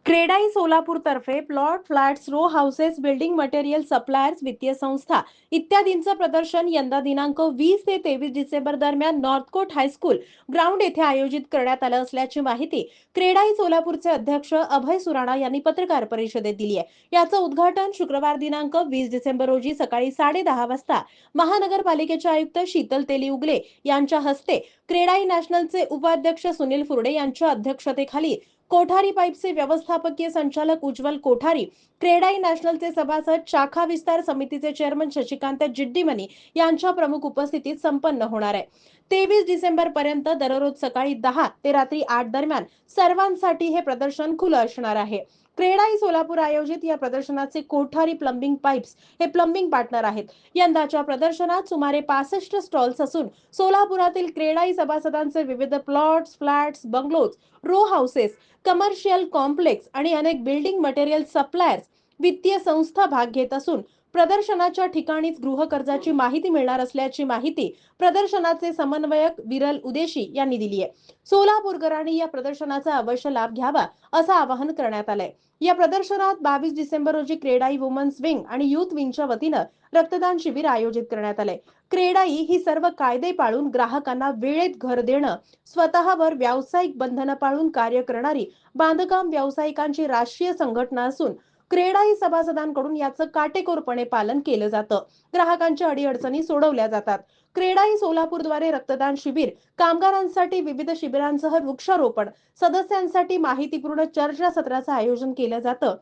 क्रेडाई सोलापूर तर्फे plot flats row houses building material suppliers वित्तीय संस्था इत्यादींचं प्रदर्शन यंदा दिनांक 20 ते 23 डिसेंबर दरम्यान नॉर्थकोट हायस्कूल ग्राउंड येथे आयोजित करण्यात आलं असल्याची माहिती क्रेडाई सोलापूरचे अध्यक्ष अभय सुराणा यांनी पत्रकार परिषदेत दिली आहे। याचं उद्घाटन शुक्रवार दिनांक 20 डिसेंबर रोजी सकाळी 10:30 वाजता महानगरपालिकेचे आयुक्त शीतल तेली उगले यांच्या हस्ते क्रेडाई नॅशनलचे उपाध्यक्ष सुनील फुरडे यांच्या अध्यक्षतेखाली कोठारी पाईपचे व्यवस्थापकीय संचालक उज्ज्वल कोठारी, क्रेडाई नॅशनलचे सभासद शाखा विस्तार समितीचे चेअरमन शशिकांत जिड्डीमनी यांच्या प्रमुख उपस्थितीत संपन्न होणार आहे। 23 डिसेंबर पर्यंत दररोज सकाळी 10 ते रात्री 8 दरम्यान सर्वांसाठी हे प्रदर्शन खुलं असणार आहे। क्रेडाई सोलापूर आयोजित या प्रदर्शनाचे कोठारी प्लंबिंग पाईप्स हे प्लंबिंग पार्टनर आहेत। यंदाच्या प्रदर्शनात सुमारे 65 स्टॉल्स असून सोलापुरातील क्रेडाई सभासदांचे विविध plots, flats, bungalows, row houses, commercial complex आणि अनेक बिल्डिंग मटेरियल सप्लायर्स वित्तीय संस्था भाग घेत असून प्रदर्शनाच्या ठिकाणीच गृहकर्जाची माहिती मिळणार असल्याची माहिती प्रदर्शनाचे समन्वयक विरल उदेशी यांनी दिली आहे। सोलापूरकरांनी या प्रदर्शनाचा अवश्य लाभ घ्यावा असं आवाहन करण्यात आलंय। या प्रदर्शनात 22 डिसेंबर रोजी क्रेडाई वुमन्स विंग आणि युथ विंगच्या वतीनं रक्तदान शिबिर आयोजित करण्यात आलंय। क्रेडाई ही सर्व कायदे पाळून ग्राहकांना वेळेत घर देणं, स्वतःवर व्यावसायिक बंधनं पाळून कार्य करणारी बांधकाम व्यावसायिकांची राष्ट्रीय संघटना असून क्रेडाई सभासदांकडून याचं काटेकोरपणे पालन केलं जातं। ग्राहकांच्या अडीअडचणी सोडवल्या जातात। क्रेडाई सोलापूरद्वारे रक्तदान शिबिर, कामगारांसाठी विविध शिबिरांसह वृक्षारोपण, सदस्यांसाठी माहितीपूर्ण चर्चा सत्राचं आयोजन केलं जातं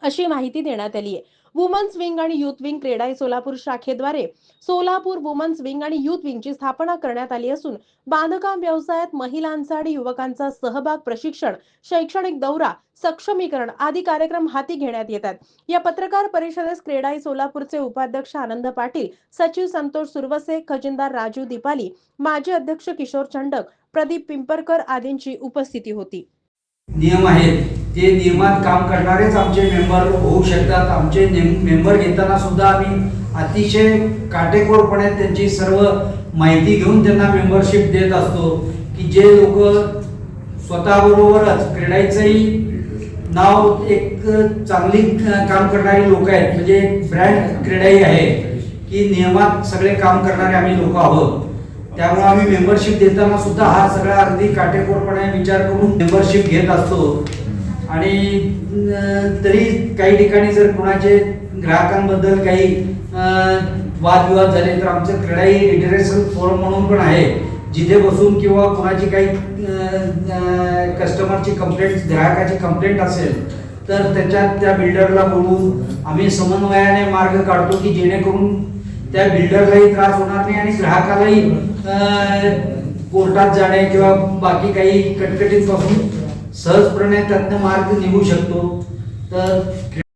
अशी माहिती देण्यात आली आहे। वुमन्स विंग आणि youth wing CREDAI Solapur शाखेद्वारे Solapur women's wing आणि युथ विंगची स्थापना करण्यात आली असून बांधकाम व्यवसायात महिलांचा आणि युवकांचा सहभाग, प्रशिक्षण, शैक्षणिक दौरा, सक्षमीकरण आदी कार्यक्रम हाती घेण्यात येतात। या पत्रकार परिषदेस क्रेडाई सोलापूरचे उपाध्यक्ष आनंद पाटील, सचिव संतोष सुरवसे, खजिनदार राजू दीपाली, माजी अध्यक्ष किशोर चंडक, प्रदीप पिंपरकर आदींची उपस्थिती होती। नियम आहेत ते नियमात काम करणारेच आमचे मेंबर होऊ शकतात। आमचे मेंबर घेताना सुद्धा आम्ही अतिशय काटेकोरपणे त्यांची सर्व माहिती घेऊन त्यांना मेंबरशिप देत असतो की जे लोक स्वतःबरोबरच क्रेडाईचंही नाव एक चांगली काम करणारी लोक आहेत, म्हणजे ब्रँड क्रेडाई आहे की नियमात सगळे काम करणारे आम्ही लोक आहोत। त्यामुळे आम्ही मेंबरशिप देताना सुद्धा हा सगळा अगदी काटेकोरपणे विचार करून मेंबरशिप घेत असतो। आणि तरी काही ठिकाणी जर कुणाचे ग्राहकांबद्दल काही वादविवाद झाले तर आमचं क्रेडाई लिटरेचर फोरम म्हणून पण आहे, जिथे बसून किंवा कुणाची काही कस्टमरची कंप्लेंट, ग्राहकाची कंप्लेंट असेल तर त्या बिल्डरला बोलून आम्ही समन्वयाने मार्ग काढतो की जेणेकरून त्या बिल्डरलाही त्रास होणार नाही आणि ग्राहकालाही कोर्टात जाणे किंवा बाकी काही कटकटींपासून सहजपणे त्यातनं मार्ग निघू शकतो। तर